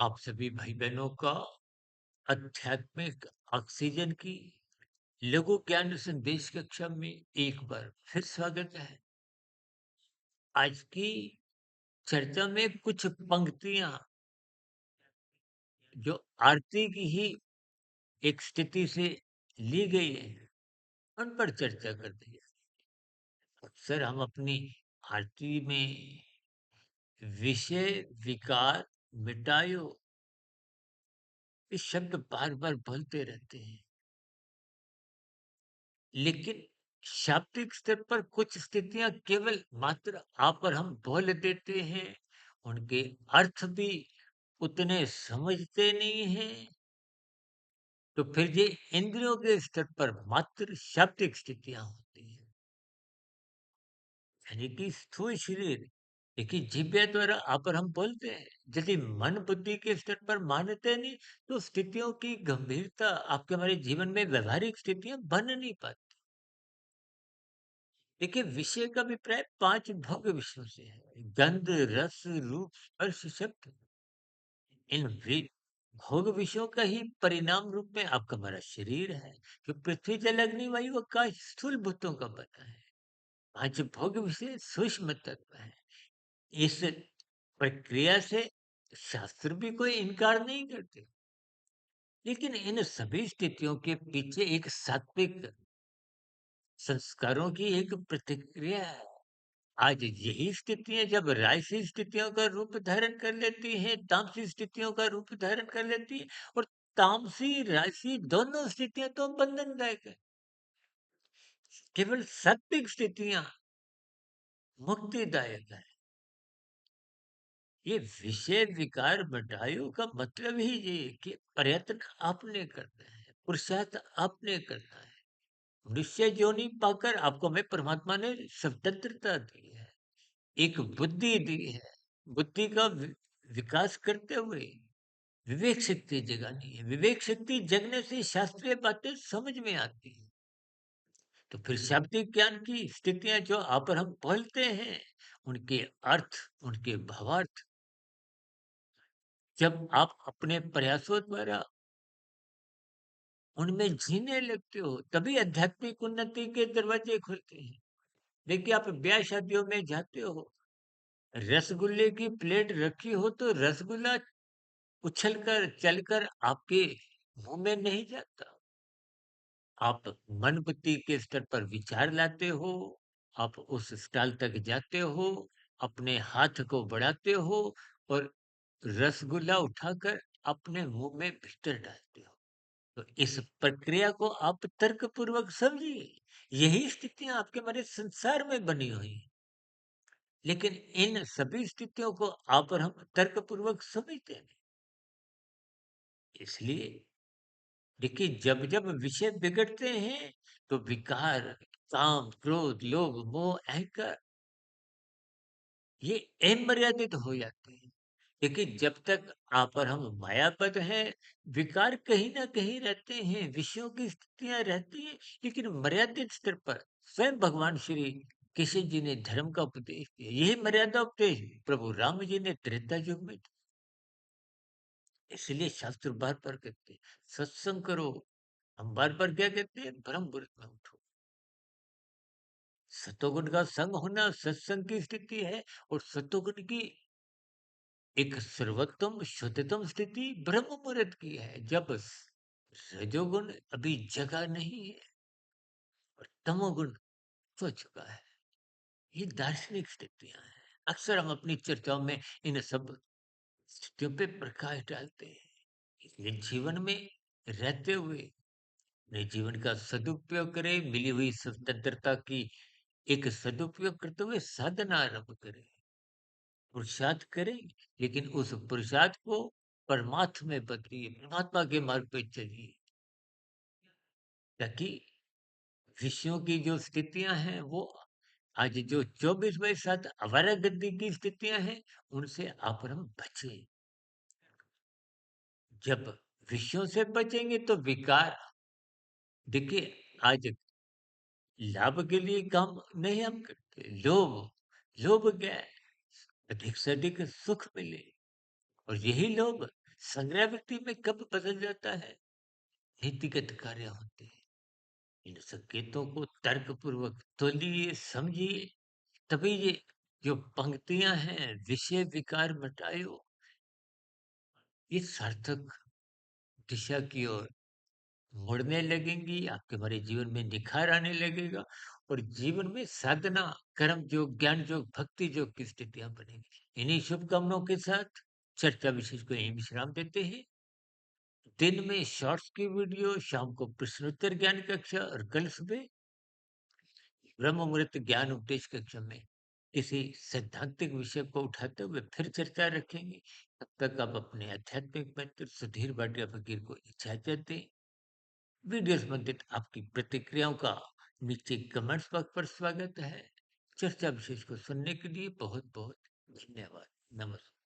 आप सभी भाई बहनों का आध्यात्मिक ऑक्सीजन की लघु ज्ञान संदेश कक्षा में एक बार फिर स्वागत है। आज की चर्चा में कुछ पंक्तियां जो आरती की ही एक स्थिति से ली गई है, उन पर चर्चा करते हैं। अक्सर हम अपनी आरती में विषय विकार मिटायो इस शब्द बार बार बोलते रहते हैं, लेकिन शाब्दिक स्तर पर कुछ स्थितियां केवल मात्र आप और हम बोल देते हैं, उनके अर्थ भी उतने समझते नहीं हैं। तो फिर ये इंद्रियों के स्तर पर मात्र शाब्दिक स्थितियां होती हैं, यानी कि स्थूल शरीर। देखिए, जिभ्या द्वारा आप और हम बोलते हैं, यदि मन बुद्धि के स्तर पर मानते नहीं, तो स्थितियों की गंभीरता आपके हमारे जीवन में व्यवहारिक स्थितियां बन नहीं पाती। देखिए, विषय का अभिप्राय 5 भोग्य विषयों से है। गंध, रस, रूप, स्पर्श, शब्द। इन भोग विषयों का ही परिणाम रूप में आपका हमारा शरीर है, जो पृथ्वी, जल, अग्नि, वायु, आकाश स्थूल भूतों का बना है। 5 भोग विषय सूक्ष्म तत्व है। इस प्रक्रिया से शास्त्र भी कोई इनकार नहीं करते, लेकिन इन सभी स्थितियों के पीछे एक सात्विक संस्कारों की एक प्रतिक्रिया है। आज यही स्थितियाँ जब राजसी स्थितियों का रूप धारण कर लेती हैं, तामसी स्थितियों का रूप धारण कर लेती है, और तामसी, राजसी दोनों स्थितियाँ तो बंधनदायक है। केवल सात्विक स्थितियाँ मुक्तिदायक है। ये विषय विकार बटायु का मतलब ही ये है कि प्रयत्न आपने करना है, पुरुषार्थ आपने करना है। निश्चय योनि पाकर आपको हमें परमात्मा ने स्वतंत्रता दी है, एक बुद्धि दी है। बुद्धि का विकास करते हुए विवेक शक्ति जगानी है। विवेक शक्ति जगने से शास्त्रीय बातें समझ में आती हैं। तो फिर शाब्दिक ज्ञान की स्थितियां जो आप और हम बोलते हैं, उनके अर्थ, उनके भावार्थ जब आप अपने प्रयासों द्वारा उनमें जीने लगते हो, तभी आध्यात्मिक उन्नति के दरवाजे खुलते हैं। देखिए, आप ब्याह शादियों में जाते हो, रसगुल्ले की प्लेट रखी हो तो रसगुल्ला उछलकर चलकर आपके मुंह में नहीं जाता। आप मन बुद्धि के स्तर पर विचार लाते हो, आप उस स्टॉल तक जाते हो, अपने हाथ को बढ़ाते हो और रसगुल्ला उठाकर अपने मुंह में भीतर डालते हो। तो इस प्रक्रिया को आप तर्कपूर्वक समझिए। यही स्थितियां आपके हमारे संसार में बनी हुई हैं। लेकिन इन सभी स्थितियों को आप और हम तर्कपूर्वक समझते नहीं। इसलिए देखिए, जब जब विषय बिगड़ते हैं, तो विकार, काम, क्रोध, लोभ, मोह, अहंकार ये अमर्यादित हो जाते हैं। देखिए, जब तक आप और हम मायाबद्ध हैं, विकार कहीं न कहीं रहते हैं, विषयों की स्थितियाँ रहती हैं, लेकिन मर्यादित स्तर पर। स्वयं भगवान श्री कृष्ण जी ने धर्म का उपदेश दिया। यही मर्यादा उपदेश प्रभु राम जी ने त्रेता युग में दिया। इसलिए शास्त्र बार-बार कहते हैं, सत्संग करो। हम बार-बार क्या कहते हैं? ब्रह्म मुहूर्त में उठो। सतोगुण का संग होना सत्संग की स्थिति है, और सतोगुण की एक सर्वोत्तम शुद्धतम स्थिति ब्रह्म मुहूर्त की है, जब रजोगुण अभी जगा नहीं है और तमोगुण सो चुका है। ये दार्शनिक स्थितियां हैं। अक्सर हम अपनी चर्चाओं में इन सब स्थितियों पे प्रकाश डालते हैं। इसलिए जीवन में रहते हुए अपने जीवन का सदुपयोग करें, मिली हुई स्वतंत्रता की एक सदुपयोग करते हुए साधना आरंभ करें, पुरुषार्थ करें, लेकिन उस पुरुषार्थ को परमार्थ में बदलिए, परमात्मा के मार्ग पे चलिए, ताकि विषयों की जो स्थितियां हैं वो आज जो 24/7 आवारागर्दी की स्थितियां हैं, उनसे आप और हम बचे। जब विषयों से बचेंगे तो विकार, देखिए, आज लाभ के लिए काम नहीं हम करते। लोभ, लोभ क्या है? अधिक से अधिक सुख मिले, और यही लोभ संग्रह व्यक्ति में कब बदल जाता है? नीतिगत कार्य होते हैं। इन संकेतों को तर्कपूर्वक तोलिए, समझिए, तभी ये जो पंक्तियाँ हैं, विषय विकार मिटायो, ये सार्थक दिशा की ओर मुड़ने लगेंगी, आपके हमारे जीवन में निखार आने लगेगा और जीवन में साधना, कर्म योग, ज्ञान योग, भक्ति योग की स्थितियाँ बनेंगी। इन्हीं शुभकामनाओं के साथ चर्चा विशेष को यहीं विश्राम देते हैं। दिन में शॉर्ट्स की वीडियो, शाम को प्रश्नोत्तर ज्ञान कक्षा और कल सुबह ब्रह्म मुहूर्त ज्ञान उपदेश कक्षा में किसी सैद्धांतिक विषय को उठाते हुए फिर चर्चा रखेंगे। तब तक आप अपने आध्यात्मिक मित्र सुधीर भाटिया फकीर को इजाजत दें। वीडियो संबंधित आपकी प्रतिक्रियाओं का नीचे कमेंट्स बॉक्स पर स्वागत है। चर्चा विशेष को सुनने के लिए बहुत बहुत धन्यवाद। नमस्कार।